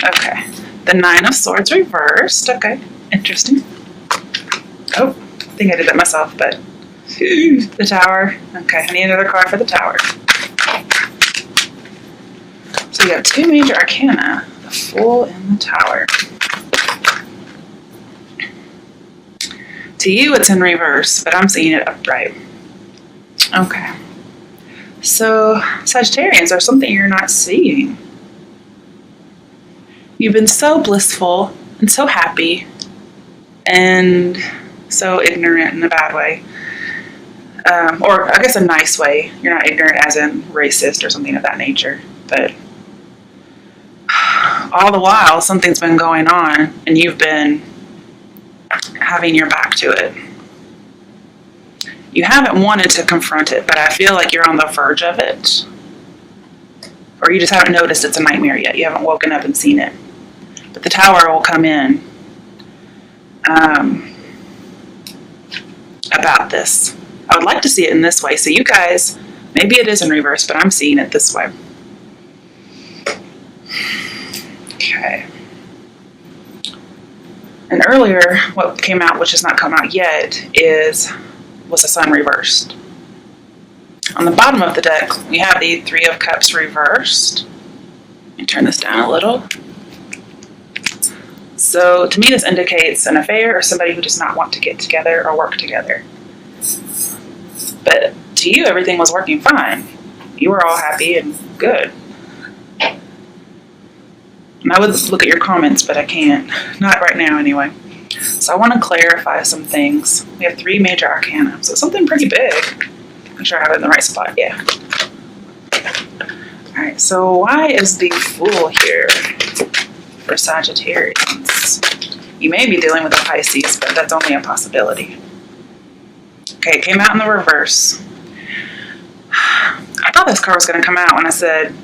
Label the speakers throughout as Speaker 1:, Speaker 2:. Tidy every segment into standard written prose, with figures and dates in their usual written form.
Speaker 1: Okay. The Nine of Swords reversed. Okay. Interesting. Oh, I think I did that myself, but the Tower. Okay, I need another card for the Tower. So you have two major arcana, the Fool and the Tower. To you, it's in reverse, but I'm seeing it upright. Okay. So, Sagittarians, there's something you're not seeing. You've been so blissful and so happy and so ignorant in a bad way. Or I guess a nice way. You're not ignorant as in racist or something of that nature. But all the while, something's been going on and you've been having your back to it. You haven't wanted to confront it, but I feel like you're on the verge of it. Or you just haven't noticed it's a nightmare yet. You haven't woken up and seen it. But the Tower will come in about this. I would like to see it in this way. So you guys, maybe it is in reverse, but I'm seeing it this way. Okay. And earlier, what came out, which has not come out yet, was the Sun reversed. On the bottom of the deck, we have the Three of Cups reversed. Let me turn this down a little. So to me, this indicates an affair or somebody who does not want to get together or work together. But to you, everything was working fine. You were all happy and good. And I would look at your comments, but I can't. Not right now, anyway. So I want to clarify some things. We have three major arcana, so something pretty big. Make sure I have it in the right spot, yeah. Alright, so why is the Fool here for Sagittarians? You may be dealing with a Pisces, but that's only a possibility. Okay, it came out in the reverse. I thought this card was going to come out when I said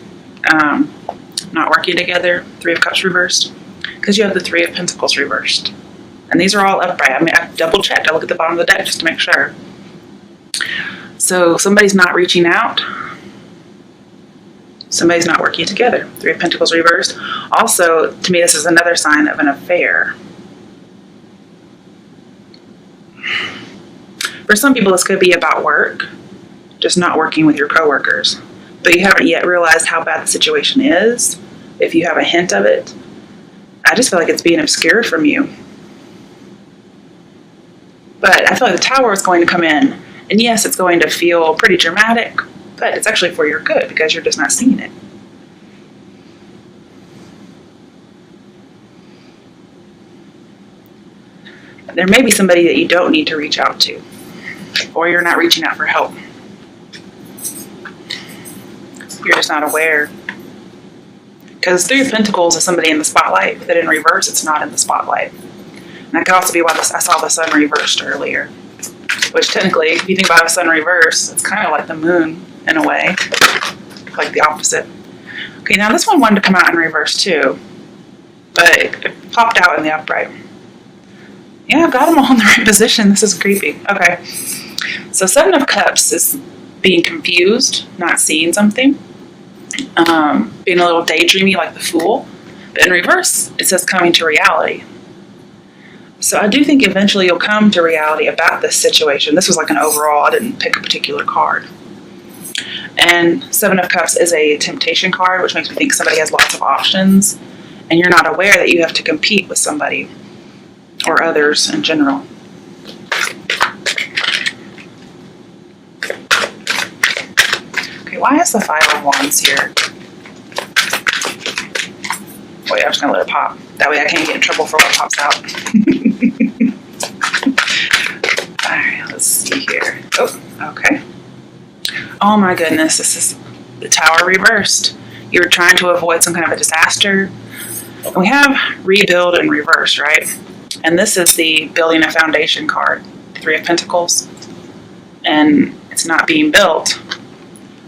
Speaker 1: not working together, Three of Cups reversed, because you have the Three of Pentacles reversed. And these are all upright. I mean, I double checked. I look at the bottom of the deck just to make sure. So somebody's not reaching out. Somebody's not working together. Three of Pentacles reversed. Also, to me, this is another sign of an affair. For some people, this could be about work, just not working with your coworkers. But you haven't yet realized how bad the situation is. If you have a hint of it, I just feel like it's being obscured from you. But I feel like the Tower is going to come in. And yes, it's going to feel pretty dramatic, but it's actually for your good because you're just not seeing it. There may be somebody that you don't need to reach out to, or you're not reaching out for help. You're just not aware. Because Three of Pentacles is somebody in the spotlight, but in reverse, it's not in the spotlight. And that could also be why I saw the Sun reversed earlier. Which technically, if you think about a Sun reverse, it's kind of like the Moon in a way. Like the opposite. Okay, now this one wanted to come out in reverse too. But it popped out in the upright. Yeah, I've got them all in the right position. This is creepy. Okay. So Seven of Cups is being confused, not seeing something. Being a little daydreamy like the Fool. But in reverse, it says coming to reality. So I do think eventually you'll come to reality about this situation. This was like an overall, I didn't pick a particular card. And Seven of Cups is a temptation card, which makes me think somebody has lots of options, and you're not aware that you have to compete with somebody or others in general. Okay, why is the Five of Wands here? Wait, I'm just going to let it pop. That way I can't get in trouble for what pops out. Alright, let's see here. Oh, okay. Oh my goodness, this is the Tower reversed. You're trying to avoid some kind of a disaster. And we have rebuild in reverse, right? And this is the building a foundation card, Three of Pentacles. And it's not being built.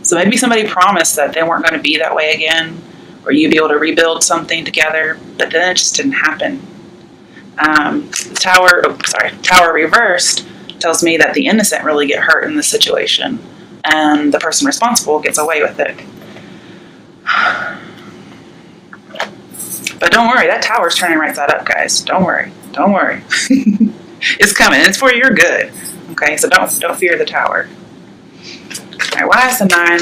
Speaker 1: So maybe somebody promised that they weren't going to be that way again, or you'd be able to rebuild something together, but then it just didn't happen. The Tower reversed tells me that the innocent really get hurt in this situation, and the person responsible gets away with it. But don't worry, that tower's turning right side up, guys. Don't worry. Don't worry. It's coming. It's for your good. Okay, so don't fear the tower. All right, why is the 9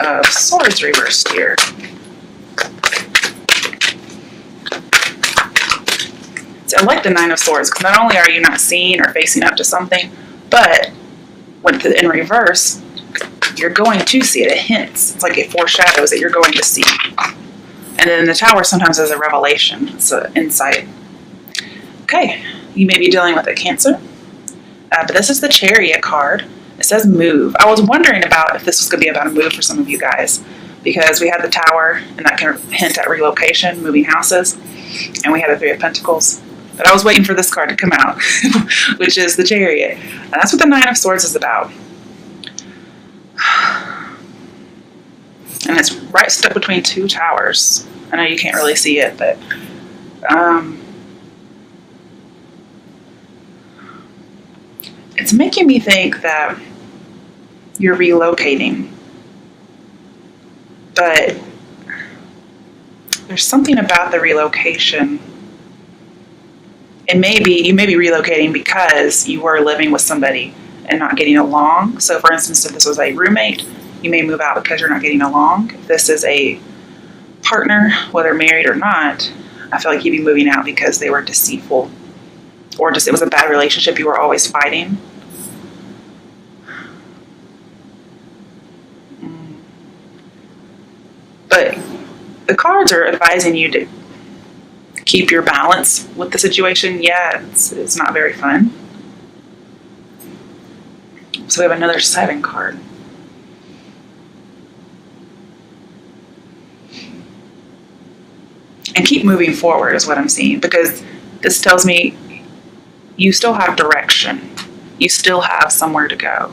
Speaker 1: of Swords reversed here? So I like the 9 of Swords because not only are you not seeing or facing up to something, but in reverse, you're going to see it. It hints. It's like it foreshadows that you're going to see. And then the tower sometimes is a revelation. It's an insight. Okay, you may be dealing with a Cancer. But this is the Chariot card. It says move. I was wondering about if this was going to be about a move for some of you guys, because we had the Tower, and that can hint at relocation, moving houses, and we had the 3 of Pentacles. But I was waiting for this card to come out, which is the Chariot. And that's what the 9 of Swords is about. And it's right stuck between 2 towers. I know you can't really see it, but it's making me think that you're relocating. But there's something about the relocation. You may be relocating because you were living with somebody and not getting along. So for instance, if this was a roommate, you may move out because you're not getting along. If this is a partner, whether married or not, I feel like you'd be moving out because they were deceitful, or just it was a bad relationship, you were always fighting. But the cards are advising you to keep your balance with the situation. Yeah, it's not very fun. So we have another 7 card. And keep moving forward is what I'm seeing, because this tells me you still have direction. You still have somewhere to go.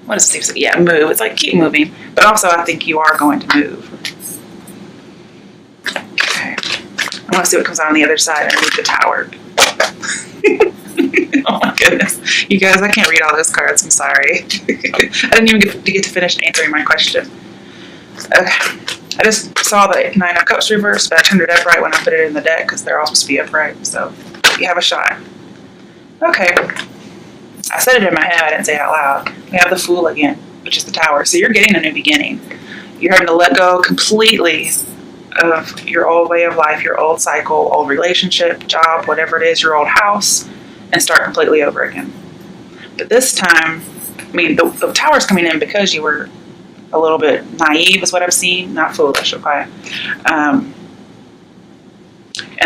Speaker 1: What does Steve say? Yeah, move. It's like keep moving. But also I think you are going to move. Okay. I want to see what comes out on the other side underneath the Tower. Oh my goodness. You guys, I can't read all those cards. I'm sorry. I didn't even get to finish answering my question. Okay. I just saw the 9 of Cups reversed, but I turned it upright when I put it in the deck because they're all supposed to be upright. So you have a shot. Okay. I said it in my head. I didn't say it out loud. We have the Fool again, which is the Tower. So you're getting a new beginning. You're having to let go completely of your old way of life, your old cycle, old relationship, job, whatever it is, your old house, and start completely over again. But this time, I mean, the Tower's coming in because you were a little bit naive is what I'm seeing, not foolish, okay? And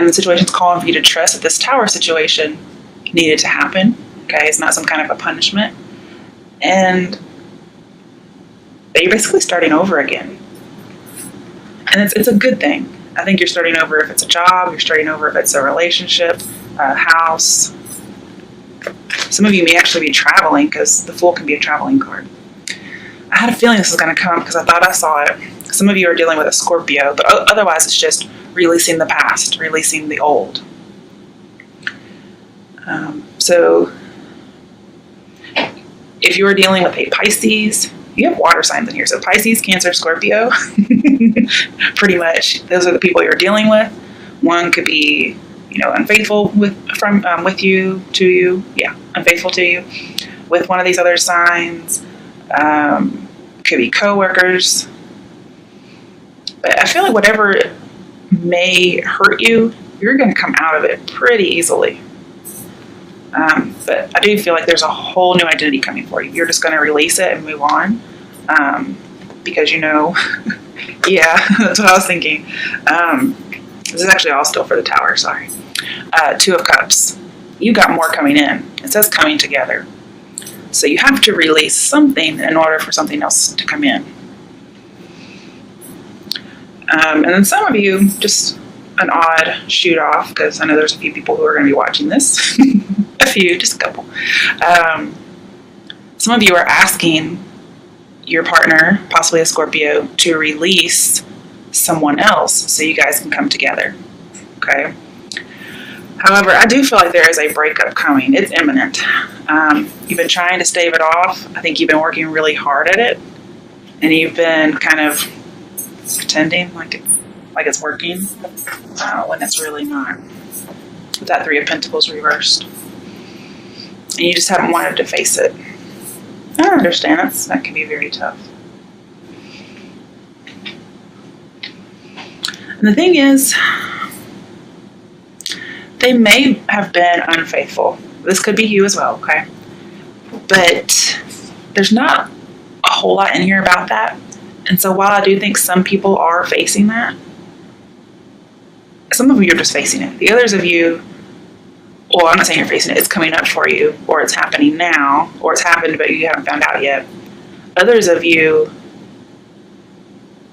Speaker 1: the situation's calling for you to trust that this Tower situation needed to happen, okay? It's not some kind of a punishment. And that you're basically starting over again. And it's a good thing. I think you're starting over if it's a job, you're starting over if it's a relationship, a house. Some of you may actually be traveling because the Fool can be a traveling card. I had a feeling this was going to come because I thought I saw it. Some of you are dealing with a Scorpio, but otherwise it's just releasing the past, releasing the old. So if you are dealing with a Pisces, you have water signs in here. So Pisces, Cancer, Scorpio, pretty much those are the people you're dealing with. One could be, unfaithful with you, to you. Yeah, unfaithful to you with one of these other signs. Could be coworkers. But I feel like whatever may hurt you, you're going to come out of it pretty easily. But I do feel like there's a whole new identity coming for you. You're just going to release it and move on. Because yeah, that's what I was thinking. This is actually all still for the Tower, sorry. 2 of Cups. You got more coming in. It says coming together. So you have to release something in order for something else to come in. And then some of you, just an odd shoot off, because I know there's a few people who are going to be watching this. A few, just a couple. Some of you are asking your partner, possibly a Scorpio, to release someone else so you guys can come together. Okay? However, I do feel like there is a breakup coming. It's imminent. You've been trying to stave it off. I think you've been working really hard at it. And you've been kind of pretending like like it's working, when it's really not. With that Three of Pentacles reversed. And you just haven't wanted to face it. I understand that can be very tough. And the thing is, they may have been unfaithful. This could be you as well, okay? But there's not a whole lot in here about that. And so while I do think some people are facing that, some of you are just facing it. The others of you, well, I'm not saying you're facing it, it's coming up for you, or it's happening now, or it's happened but you haven't found out yet. Others of you,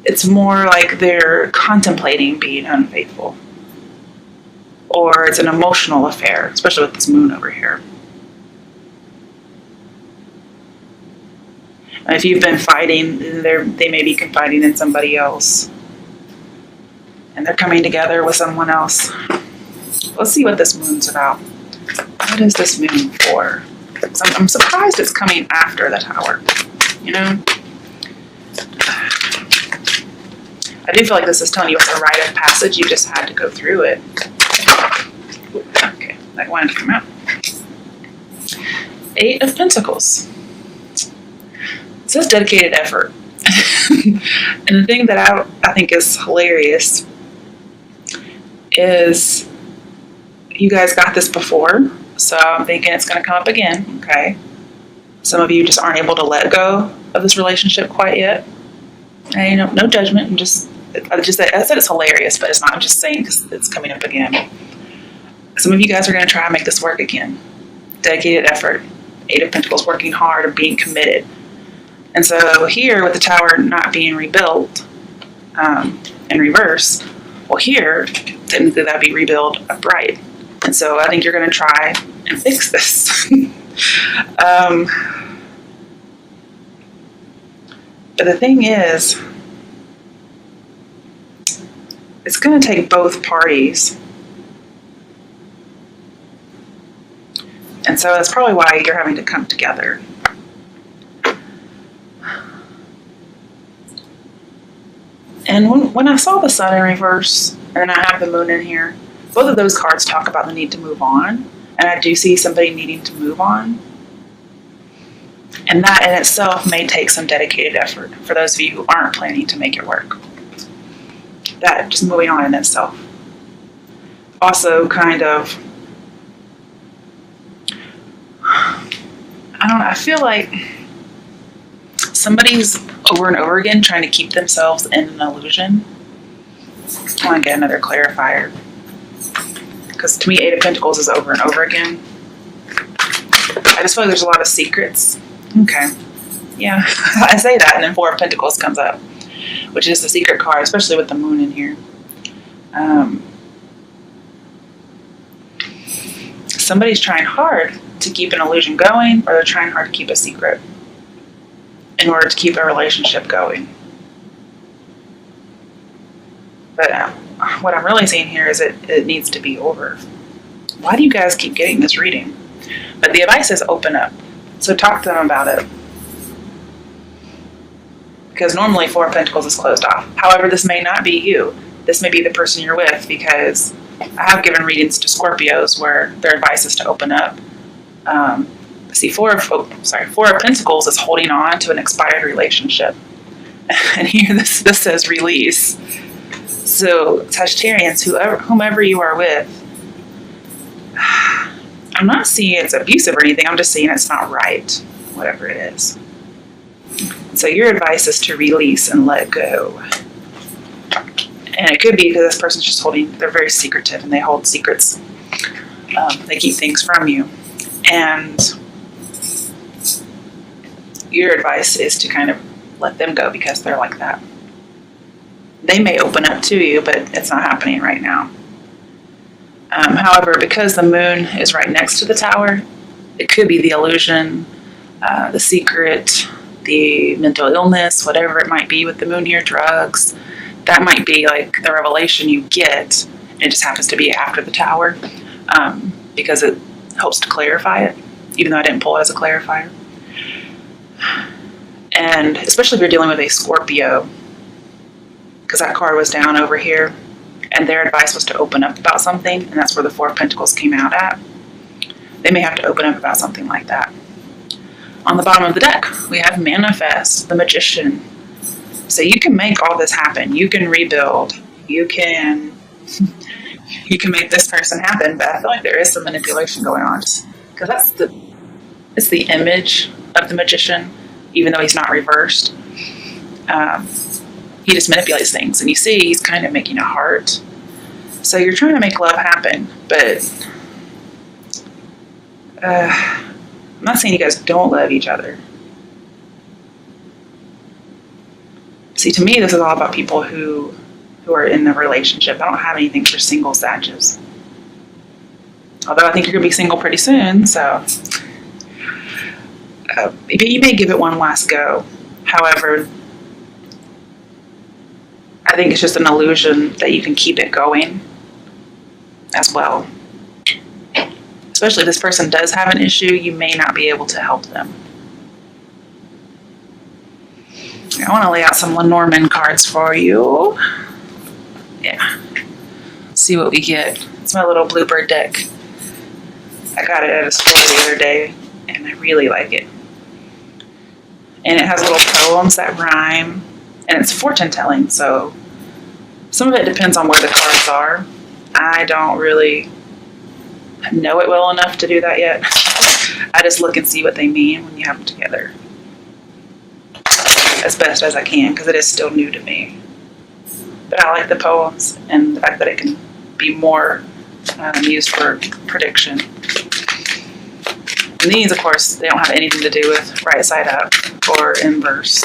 Speaker 1: it's more like they're contemplating being unfaithful. Or it's an emotional affair, especially with this moon over here. And if you've been fighting, they may be confiding in somebody else. And they're coming together with someone else. Let's see what this moon's about. What is this moon for? I'm surprised it's coming after the Tower. You know? I do feel like this is telling you it's a rite of passage. You just had to go through it. Okay, that wanted to come out. Eight of Pentacles. It says dedicated effort. And the thing that I think is hilarious is you guys got this before, so I'm thinking it's going to come up again, okay? Some of you just aren't able to let go of this relationship quite yet. And, you know, no judgment. I said it's hilarious, but it's not. I'm just saying because it's coming up again. Some of you guys are going to try and make this work again. Dedicated effort. Eight of Pentacles, working hard and being committed. And so here, with the Tower not being rebuilt in reverse, well, here, technically that'd be rebuild upright. And so I think you're going to try and fix this. But the thing is, it's going to take both parties. And so that's probably why you're having to come together. And when I saw the Sun in reverse, and then I have the Moon in here, both of those cards talk about the need to move on. And I do see somebody needing to move on. And that in itself may take some dedicated effort for those of you who aren't planning to make it work. That just moving on in itself. Also kind of, I feel like somebody's over and over again trying to keep themselves in an illusion. I want to get another clarifier. Because to me, Eight of Pentacles is over and over again. I just feel like there's a lot of secrets. Okay. Yeah, I say that, and then Four of Pentacles comes up, which is the secret card, especially with the Moon in here. Somebody's trying hard to keep an illusion going, or they're trying hard to keep a secret in order to keep a relationship going. But what I'm really seeing here is it needs to be over. Why do you guys keep getting this reading? But the advice is open up. So talk to them about it. Because normally Four of Pentacles is closed off. However, this may not be you. This may be the person you're with, because I have given readings to Scorpios where their advice is to open up. See, Four of Pentacles is holding on to an expired relationship. And here this says release. So Sagittarians, whomever you are with, I'm not seeing it's abusive or anything. I'm just saying it's not right, whatever it is. So your advice is to release and let go. And it could be because this person's just they're very secretive and they hold secrets. They keep things from you. And your advice is to kind of let them go because they're like that. They may open up to you, but it's not happening right now. However, because the Moon is right next to the Tower, it could be the illusion, the secret, the mental illness, whatever it might be with the Moon here, drugs. That might be like the revelation you get. It just happens to be after the Tower, because it helps to clarify it, even though I didn't pull it as a clarifier. And especially if you're dealing with a Scorpio, because because that card was down over here, and their advice was to open up about something, and that's where the Four of Pentacles came out at. They may have to open up about something like that. On the bottom of the deck, we have Manifest, the Magician. So you can make all this happen. You can rebuild. You can make this person happen, but I feel like there is some manipulation going on, because it's the image of the Magician, even though he's not reversed. He just manipulates things, and you see he's kind of making a heart. So you're trying to make love happen, but I'm not saying you guys don't love each other. See, to me, this is all about people who are in a relationship. I don't have anything for single Sages. Although I think you're going to be single pretty soon, so you may give it one last go. However, I think it's just an illusion that you can keep it going as well. Especially if this person does have an issue, you may not be able to help them. I want to lay out some Lenormand cards for you. Yeah. Let's see what we get. It's my little Bluebird deck. I got it at a store the other day, and I really like it. And it has little poems that rhyme, and it's fortune telling, so some of it depends on where the cards are. I don't really know it well enough to do that yet. I just look and see what they mean when you have them together, as best as I can, because it is still new to me. But I like the poems and the fact that it can be more used for prediction. And these, of course, they don't have anything to do with right side up or inverse.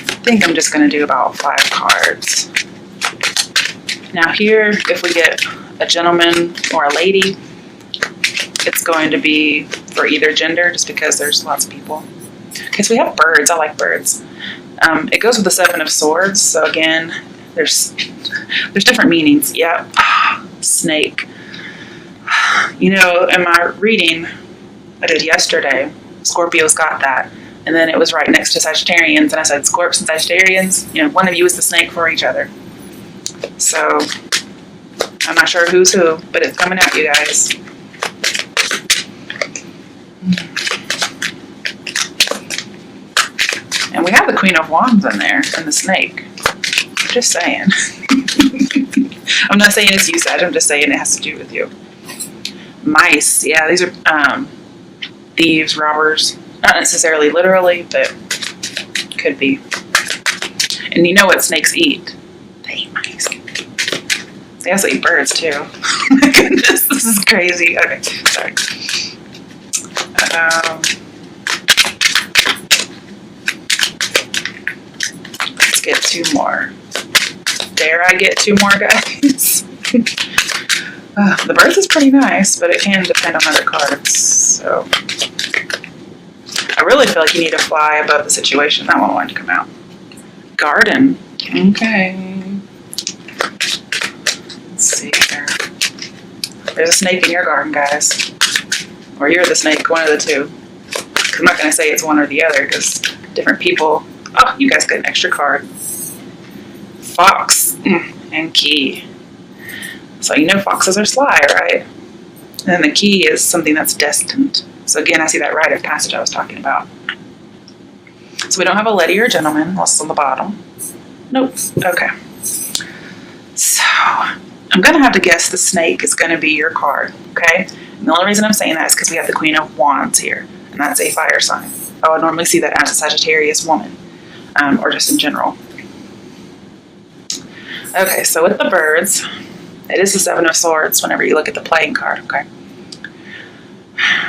Speaker 1: I think I'm just going to do about 5 cards. Now here, if we get a gentleman or a lady, it's going to be for either gender, just because there's lots of people. Okay, so we have birds. I like birds. It goes with the 7 of Swords. So again, there's different meanings. Yep. Snake. You know, in my reading I did yesterday, Scorpios got that. And then it was right next to Sagittarians, and I said, Scorps and Sagittarians, you know, one of you is the snake for each other. So, I'm not sure who's who, but it's coming at you guys. And we have the Queen of Wands in there, and the snake. Just saying. I'm not saying it's you, Sag, I'm just saying it has to do with you. Mice, yeah, these are thieves, robbers. Not necessarily literally, but could be. And you know what snakes eat? They eat mice. They also eat birds too. Oh my goodness, this is crazy. Okay, sorry. Let's get 2 more. Dare I get 2 more, guys? The birds is pretty nice, but it can depend on other cards. So I really feel like you need to fly above the situation. That one wanted to come out. Garden. Okay. Let's see here. There's a snake in your garden, guys. Or you're the snake, one of the two. I'm not going to say it's one or the other, because different people... Oh, you guys get an extra card. Fox and key. So you know foxes are sly, right? And then the key is something that's destined. So again, I see that rite of passage I was talking about. So we don't have a lady or gentleman, unless it's on the bottom. Nope. Okay. So I'm going to have to guess the snake is going to be your card, okay? And the only reason I'm saying that is because we have the Queen of Wands here, and that's a fire sign. I would normally see that as a Sagittarius woman, or just in general. Okay, so with the birds, it is the 7 of Swords whenever you look at the playing card, okay?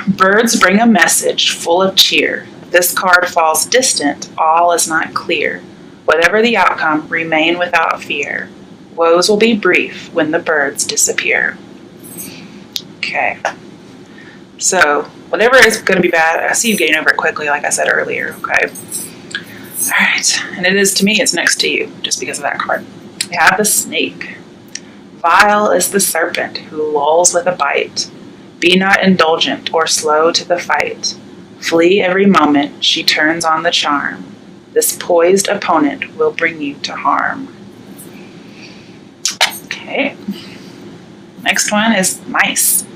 Speaker 1: Birds bring a message full of cheer. This card falls distant, all is not clear. Whatever the outcome, remain without fear. Woes will be brief when the birds disappear. Okay. So, whatever is going to be bad, I see you getting over it quickly, like I said earlier, okay? Alright, and it is, to me, it's next to you, just because of that card. We have the snake. Vile is the serpent who lulls with a bite. Be not indulgent or slow to the fight. Flee every moment, she turns on the charm. This poised opponent will bring you to harm. Okay. Next one is mice.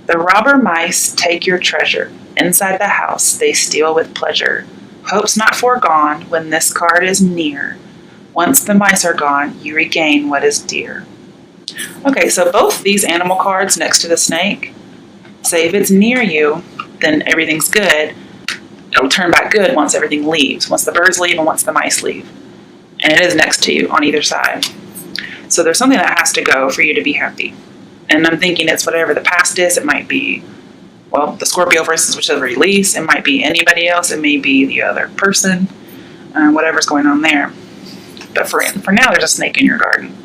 Speaker 1: The robber mice take your treasure. Inside the house they steal with pleasure. Hopes not foregone when this card is near. Once the mice are gone, you regain what is dear. Okay, so both these animal cards next to the snake, say if it's near you, then everything's good. It'll turn back good once everything leaves, once the birds leave and once the mice leave. And it is next to you on either side. So there's something that has to go for you to be happy. And I'm thinking it's whatever the past is. It might be, well, the Scorpio versus whichever release. It might be anybody else. It may be the other person, whatever's going on there. But for now, there's a snake in your garden.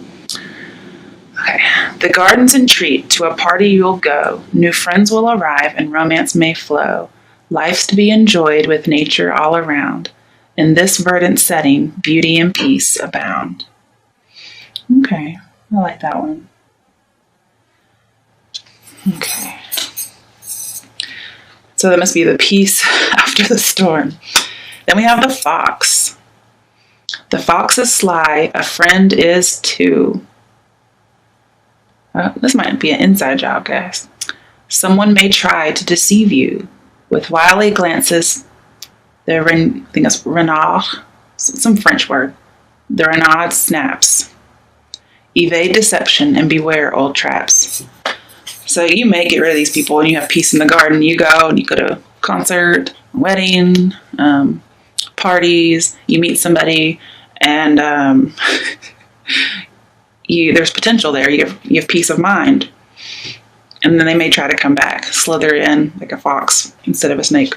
Speaker 1: Okay. The garden's a treat. To a party you'll go. New friends will arrive and romance may flow. Life's to be enjoyed with nature all around. In this verdant setting, beauty and peace abound. Okay. I like that one. Okay. So that must be the peace after the storm. Then we have the fox. The fox is sly, a friend is too. This might be an inside job, guys. Someone may try to deceive you with wily glances. I think it's renard, some French word. The renard snaps. Evade deception and beware old traps. So you may get rid of these people and you have peace in the garden. You go and you go to a concert, wedding, parties, you meet somebody, and there's potential there. You have peace of mind. And then they may try to come back, slither in like a fox instead of a snake.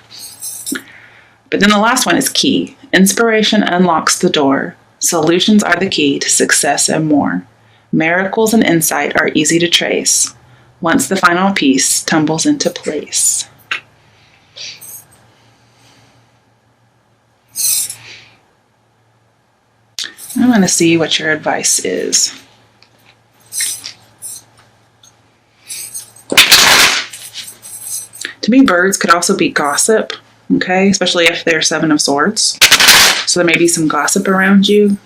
Speaker 1: But then the last one is key. Inspiration unlocks the door. Solutions are the key to success and more. Miracles and insight are easy to trace once the final piece tumbles into place. I want to see what your advice is. To me, birds could also be gossip, okay? Especially if they're Seven of Swords. So there may be some gossip around you.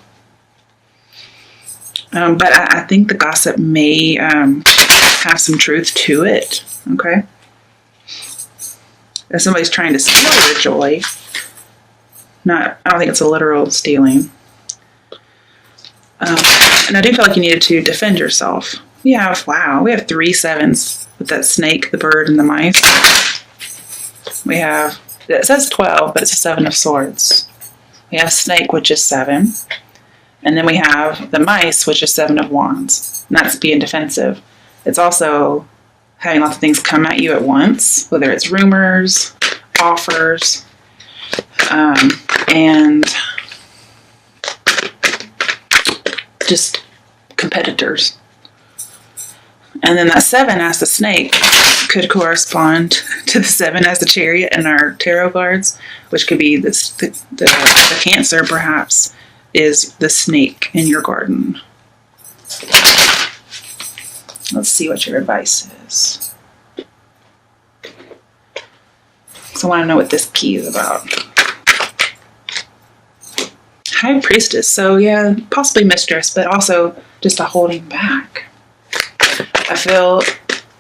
Speaker 1: But I think the gossip may have some truth to it, okay? If somebody's trying to steal your joy, I don't think it's a literal stealing. And I do feel like you needed to defend yourself. We have 3 sevens with that snake, the bird, and the mice. We have, it says 12, but it's a 7 of Swords. We have snake, which is 7. And then we have the mice, which is 7 of Wands. And that's being defensive. It's also having lots of things come at you at once, whether it's rumors, offers, and just competitors. And then that 7 as the snake could correspond to the 7 as the Chariot in our tarot cards, which could be the Cancer, perhaps, is the snake in your garden. Let's see what your advice is. So I want to know what this key is about. High Priestess. So yeah, possibly mistress, but also just a holding back. I feel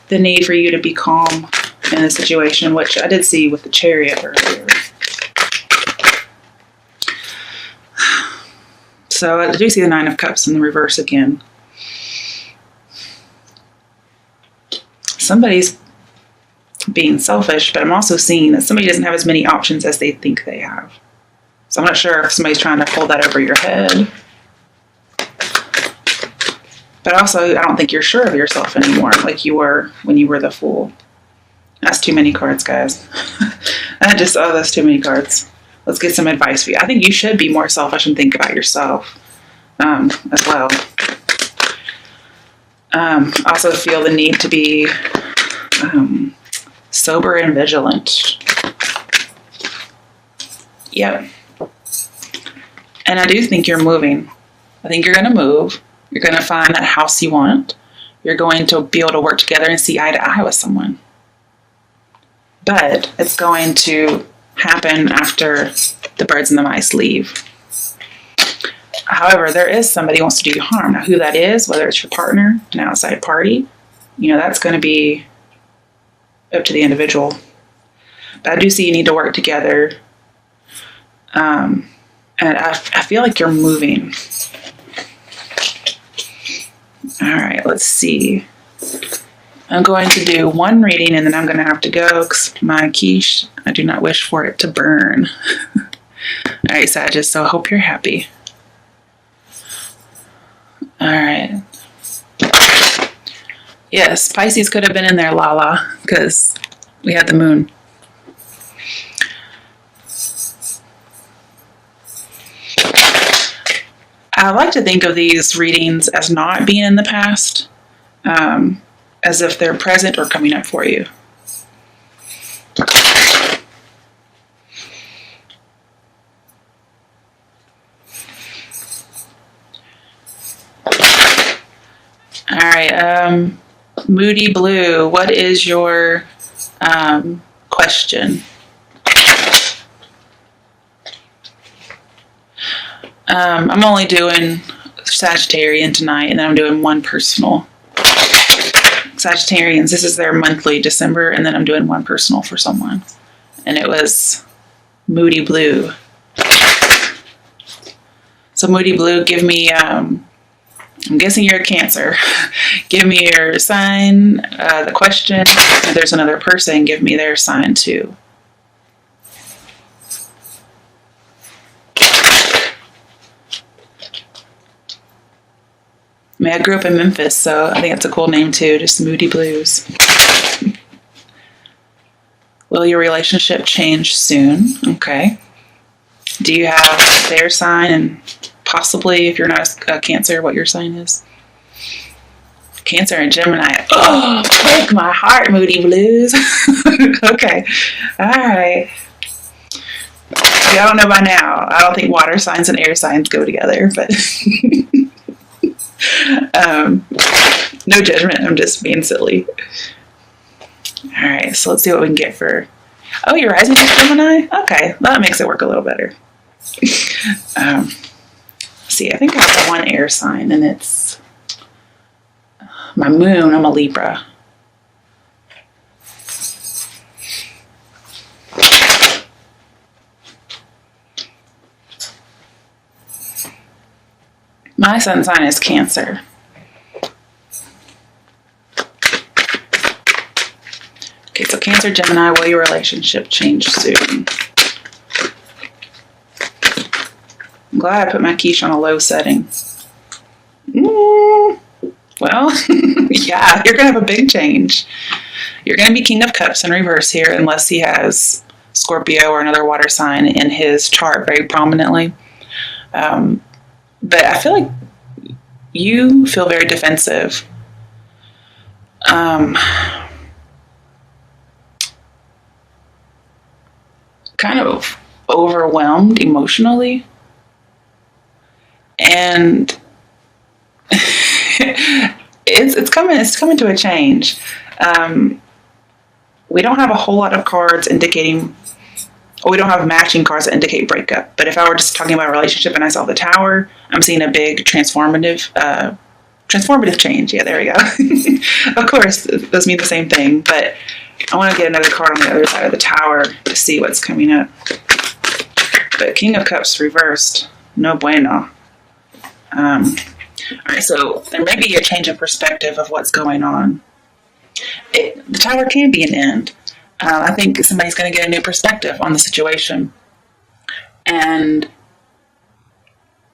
Speaker 1: the need for you to be calm in a situation, which I did see with the Chariot earlier. So I do see the 9 of Cups in the reverse again. Somebody's being selfish, but I'm also seeing that somebody doesn't have as many options as they think they have. So I'm not sure if somebody's trying to pull that over your head. But also, I don't think you're sure of yourself anymore, like you were when you were the Fool. That's too many cards, guys. That's too many cards. Let's get some advice for you. I think you should be more selfish and think about yourself as well. Also feel the need to be sober and vigilant. Yep. And I do think you're moving. I think you're going to move. You're going to find that house you want. You're going to be able to work together and see eye to eye with someone. But it's going to happen after the birds and the mice leave. However, there is somebody who wants to do you harm. Now, who that is, whether it's your partner, an outside party, that's going to be up to the individual. But I do see you need to work together. And I feel like you're moving. All right, let's see. I'm going to do one reading and then I'm going to have to go because my quiche, I do not wish for it to burn. All right, Sagittarius, so I hope you're happy. All right. Yes, Pisces could have been in there, Lala, because we had the moon. I like to think of these readings as not being in the past, as if they're present or coming up for you. All right, Moody Blue, what is your question? I'm only doing Sagittarian tonight, and then I'm doing one personal. Sagittarians, this is their monthly December, and then I'm doing one personal for someone. And it was Moody Blue. So Moody Blue, give me, I'm guessing you're a Cancer. Give me your sign, the question. If there's another person, give me their sign too. I mean, I grew up in Memphis, so I think it's a cool name too, just Moody Blues. Will your relationship change soon? Okay. Do you have their sign, and possibly, if you're not a Cancer, what your sign is? Cancer and Gemini. Oh, break my heart, Moody Blues. Okay. All right. Y'all don't know by now. I don't think water signs and air signs go together, but... no judgment, I'm just being silly. Alright, so let's see what we can get for... Oh, your rising is Gemini? Okay, that makes it work a little better. See, I think I have one air sign, and it's my moon. I'm a Libra. My sun sign is Cancer. Okay, so Cancer, Gemini, will your relationship change soon? I'm glad I put my quiche on a low setting. Well, yeah, you're going to have a big change. You're going to be King of Cups in reverse here, unless he has Scorpio or another water sign in his chart very prominently. But I feel like you feel very defensive. Kind of overwhelmed emotionally. And it's coming to a change. We don't have a whole lot of cards indicating, or we don't have matching cards that indicate breakup. But if I were just talking about a relationship and I saw the Tower, I'm seeing a big transformative change. Yeah, there we go. Of course, those mean the same thing, but I want to get another card on the other side of the Tower to see what's coming up. But King of Cups reversed, no bueno. All right, so there may be a change of perspective of what's going on. The Tower can be an end. I think somebody's going to get a new perspective on the situation. And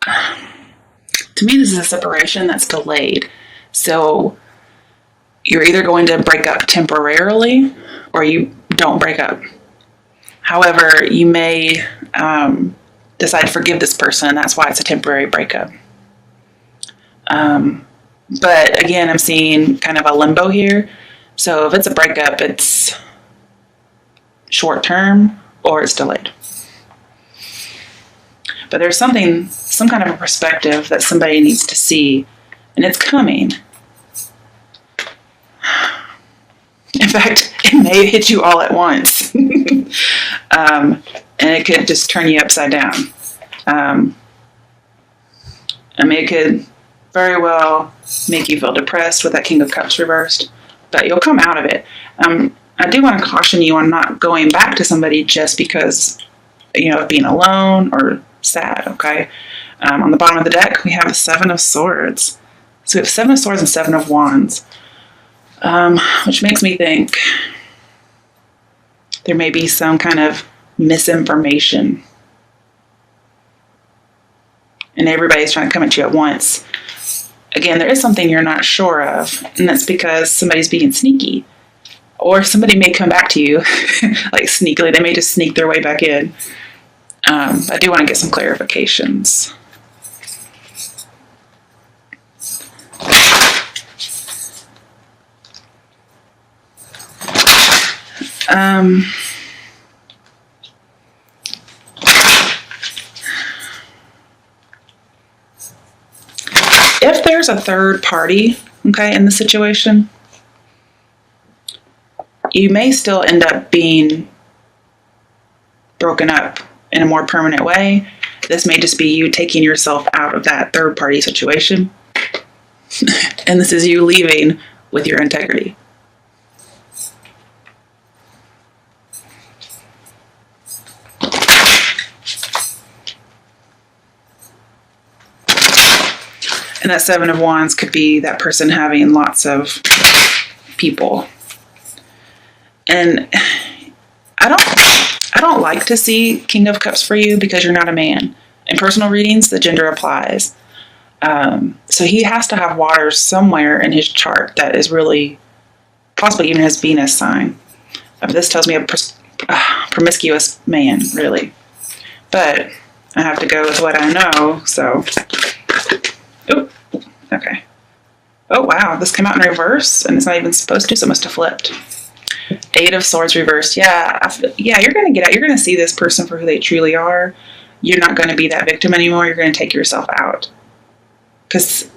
Speaker 1: to me, this is a separation that's delayed. So you're either going to break up temporarily or you don't break up. However, you may decide to forgive this person. That's why it's a temporary breakup. But again, I'm seeing kind of a limbo here. So if it's a breakup, it's short term or it's delayed. But there's some kind of a perspective that somebody needs to see, and it's coming. In fact, it may hit you all at once. And it could just turn you upside down. It could very well make you feel depressed with that King of Cups reversed, but you'll come out of it. I do want to caution you on not going back to somebody just because, of being alone or sad, okay? On the bottom of the deck, we have the Seven of Swords. So we have Seven of Swords and Seven of Wands, which makes me think there may be some kind of misinformation. And everybody's trying to come at you at once. Again, there is something you're not sure of, and that's because somebody's being sneaky. Or somebody may come back to you, like sneakily. They may just sneak their way back in. I do want to get some clarifications. If there's a third party, okay, in the situation, you may still end up being broken up in a more permanent way. This may just be you taking yourself out of that third party situation. And this is you leaving with your integrity. And that Seven of Wands could be that person having lots of people. And I don't like to see King of Cups for you because you're not a man. In personal readings, the gender applies. So he has to have water somewhere in his chart that is really possibly even his Venus sign. This tells me a promiscuous man, really. But I have to go with what I know, so... Oh, okay. Oh, wow, this came out in reverse, and it's not even supposed to, so it must have flipped. Eight of Swords reversed. Yeah, you're going to get out. You're going to see this person for who they truly are. You're not going to be that victim anymore. You're going to take yourself out. Because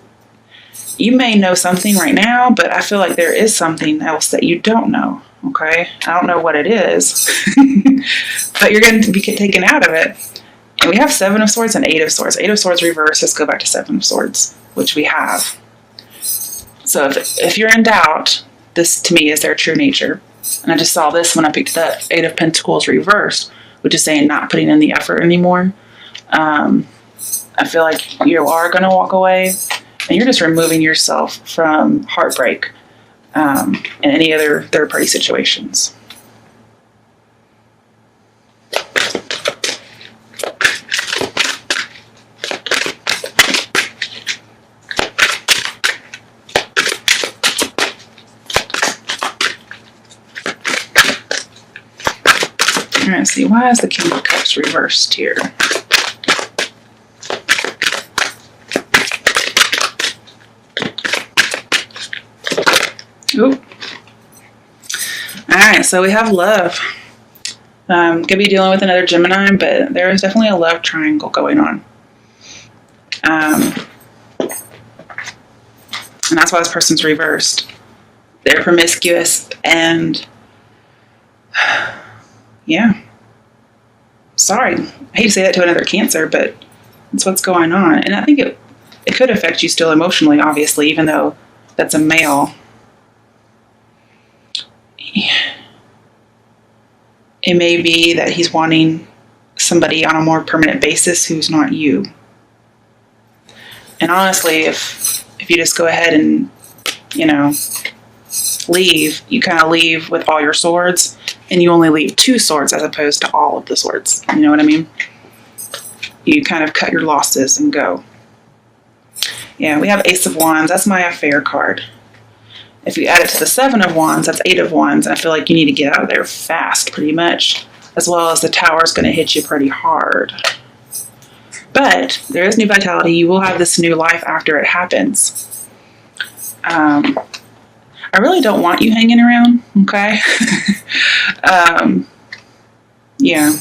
Speaker 1: you may know something right now, but I feel like there is something else that you don't know, okay? I don't know what it is, but you're going to be taken out of it. And we have Seven of Swords and Eight of Swords. Eight of Swords reverse, let's go back to Seven of Swords, which we have. So if you're in doubt, this to me is their true nature. And I just saw this when I picked up Eight of Pentacles reversed, which is saying not putting in the effort anymore. I feel like you are going to walk away, and you're just removing yourself from heartbreak and any other third-party situations. All right, let's see, why is the King of Cups reversed here? Oop. All right, so we have love. Could be dealing with another Gemini, but there is definitely a love triangle going on. And that's why this person's reversed. They're promiscuous and yeah. Sorry. I hate to say that to another Cancer, but that's what's going on. And I think it could affect you still emotionally, obviously, even though that's a male. It may be that he's wanting somebody on a more permanent basis who's not you. And honestly, if you just go ahead and, leave, you kind of leave with all your swords, and you only leave 2 swords as opposed to all of the swords. You know what I mean? You kind of cut your losses and go. Yeah, we have Ace of Wands. That's my affair card. If you add it to the Seven of Wands, that's 8 of Wands, and I feel like you need to get out of there fast, pretty much, as well as the Tower's going to hit you pretty hard. But there is new vitality. You will have this new life after it happens. I really don't want you hanging around, okay? Yeah.